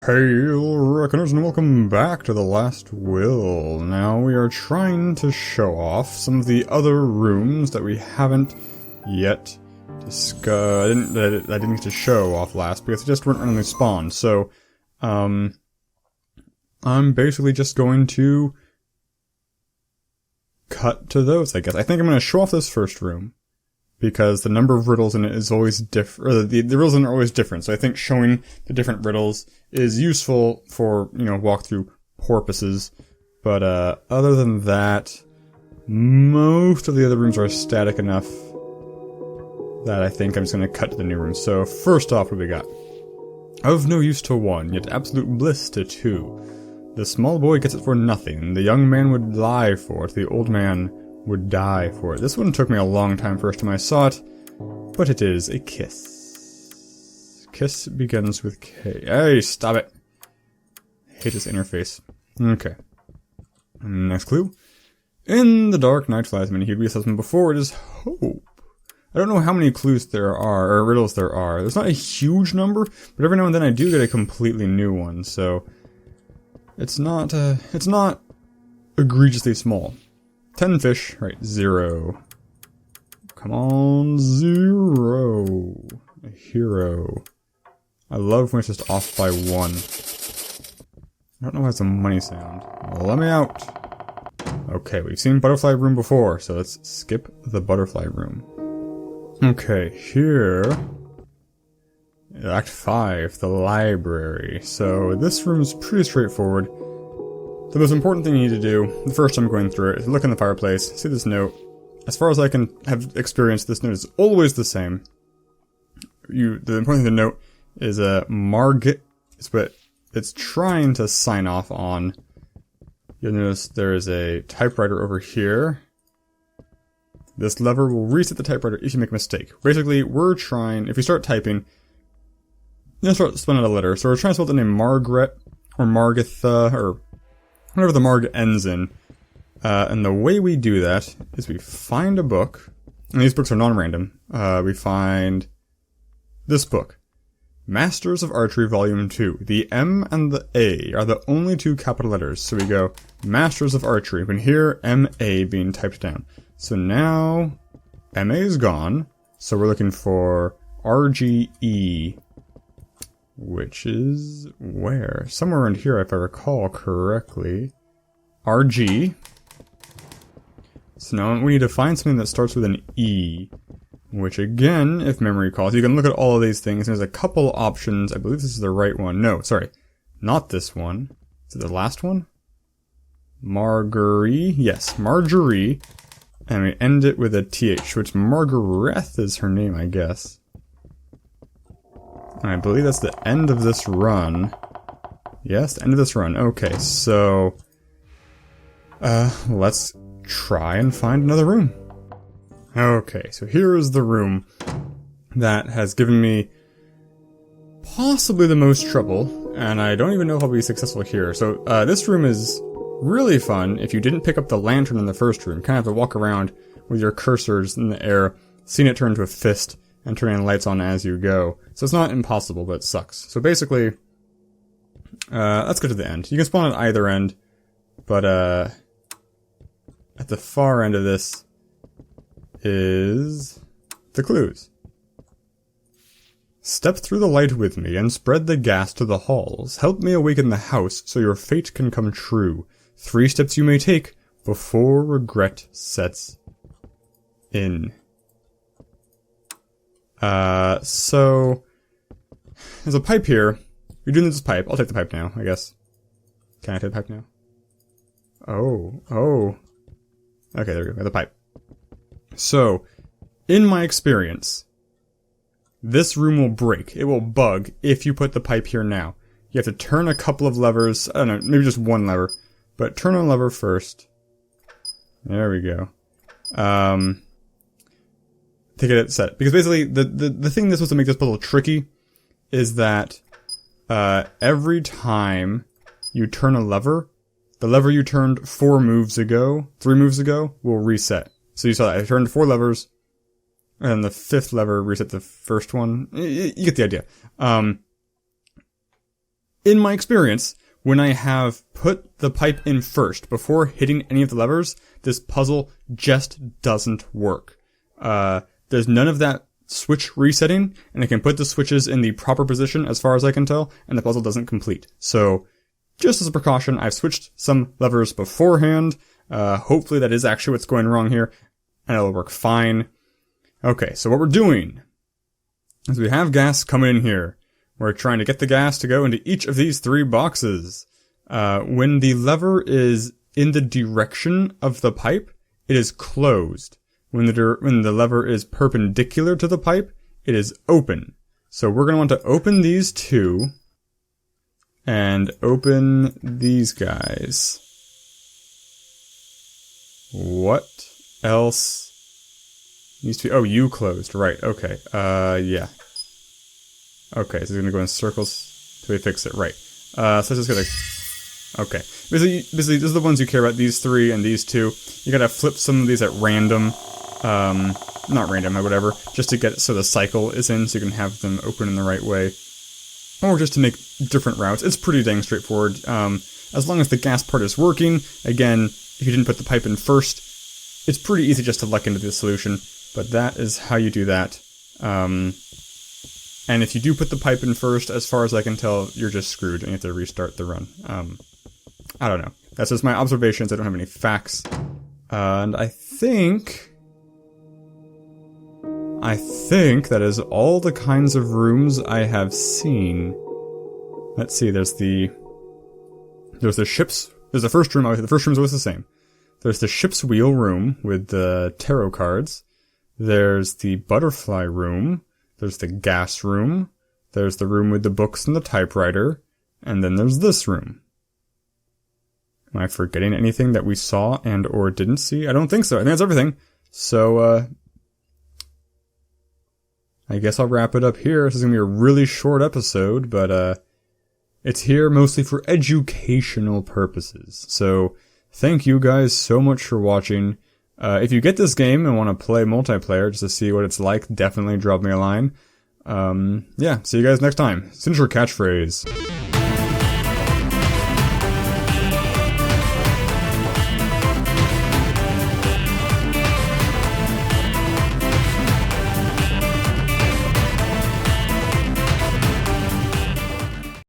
Hail, Reckoners, and welcome back to The Last Will. Now, we are trying to show off some of the other rooms that we haven't yet discussed. I didn't get to show off last because they just weren't randomly spawned, so, I'm basically just going to cut to those, I guess. I think I'm going to show off this first room, because the number of riddles in it is always different, or the riddles in it are always different, so I think showing the different riddles is useful for, walkthrough purposes. But, other than that, most of the other rooms are static enough that I think I'm just gonna cut to the new room. So, first off, what we got? Of no use to one, yet absolute bliss to two. The small boy gets it for nothing, the young man would lie for it, the old man would die for it. This one took me a long time first time I saw it, but it is a kiss. Kiss begins with K. Hey, stop it. I hate this interface. Okay. Next clue. In the dark night flies many hued assessment before it is hope. I don't know how many clues there are, or riddles there are. There's not a huge number, but every now and then I do get a completely new one, so it's not egregiously small. 10 fish, right, 0. Come on, 0. A hero. I love when it's just off by 1. I don't know why it's a money sound. Let me out. Okay, we've seen butterfly room before, so let's skip the butterfly room. Okay, here. Act 5, the library. So this room is pretty straightforward. The most important thing you need to do, the first time going through it, is look in the fireplace, see this note. As far as I can have experienced, this note is always the same. The important thing to note is Margit is what it's trying to sign off on. You'll notice there is a typewriter over here. This lever will reset the typewriter if you make a mistake. Basically, we're trying, if you start typing, start spelling out a letter. So we're trying to spell the name Margaret, or Margitha, or whatever the Marg ends in. And the way we do that is we find a book, and these books are non-random. We find this book, Masters of Archery Volume 2. The M and the A are the only two capital letters. So we go, Masters of Archery. We can hear M-A being typed down. So now, M-A is gone, so we're looking for R-G-E, which is where? Somewhere around here, if I recall correctly. R-G. So now we need to find something that starts with an E, which again, if memory calls, you can look at all of these things. There's a couple options. I believe this is the right one. No, sorry. Not this one. Is it the last one? Marguerite? Yes, Marjorie. And we end it with a TH, which Margareth is her name, I guess. And I believe that's the end of this run. Yes, the end of this run. Okay, so let's try and find another room. Okay, so here is the room that has given me possibly the most trouble, and I don't even know if I'll be successful here. So, this room is really fun if you didn't pick up the lantern in the first room. You kind of have to walk around with your cursors in the air, seeing it turn into a fist, and turning the lights on as you go. So it's not impossible, but it sucks. So basically, let's go to the end. You can spawn at either end, but at the far end of this is the clues. Step through the light with me and spread the gas to the halls. Help me awaken the house so your fate can come true. 3 steps you may take before regret sets in. So there's a pipe here. You're doing this pipe. I'll take the pipe now, I guess. Can I take the pipe now? Oh. Okay, there we go. The pipe. So, in my experience, this room will break. It will bug if you put the pipe here now. You have to turn a couple of levers. I don't know, maybe just one lever. But turn on a lever first. There we go. To get it set. Because basically, the thing that's supposed to make this puzzle tricky is that every time you turn a lever, the lever you turned 3 moves ago, will reset. So you saw that. I turned 4 levers, and the 5th lever reset the first one. You get the idea. in my experience, when I have put the pipe in first, before hitting any of the levers, this puzzle just doesn't work. There's none of that switch resetting, and I can put the switches in the proper position as far as I can tell, and the puzzle doesn't complete. So, just as a precaution, I've switched some levers beforehand. Hopefully that is actually what's going wrong here, and it'll work fine. Okay, so what we're doing is we have gas coming in here. We're trying to get the gas to go into each of these 3 boxes. When the lever is in the direction of the pipe, it is closed. When the lever is perpendicular to the pipe, it is open. So we're going to want to open these 2 and open these guys. What else needs to be... Oh, you closed. Right, okay. Yeah. Okay, so it's gonna go in circles till we fix it. Right. So let's just go like... Okay. Basically, these are the ones you care about. These 3 and these 2. You gotta flip some of these at random. Not random, or whatever. Just to get it so the cycle is in, so you can have them open in the right way. Or just to make different routes. It's pretty dang straightforward. As long as the gas part is working. Again, if you didn't put the pipe in first, it's pretty easy just to luck into the solution. But that is how you do that. And if you do put the pipe in first, as far as I can tell, you're just screwed and you have to restart the run. I don't know. That's just my observations. I don't have any facts. And I think that is all the kinds of rooms I have seen. Let's see, there's the ship's... There's the first room. The first room's always the same. There's the ship's wheel room with the tarot cards. There's the butterfly room. There's the gas room. There's the room with the books and the typewriter. And then there's this room. Am I forgetting anything that we saw and or didn't see? I don't think so. I think that's everything. So, I guess I'll wrap it up here. This is going to be a really short episode, but, it's here mostly for educational purposes. So, thank you guys so much for watching. If you get this game and want to play multiplayer just to see what it's like, definitely drop me a line. Yeah, see you guys next time. Signature catchphrase.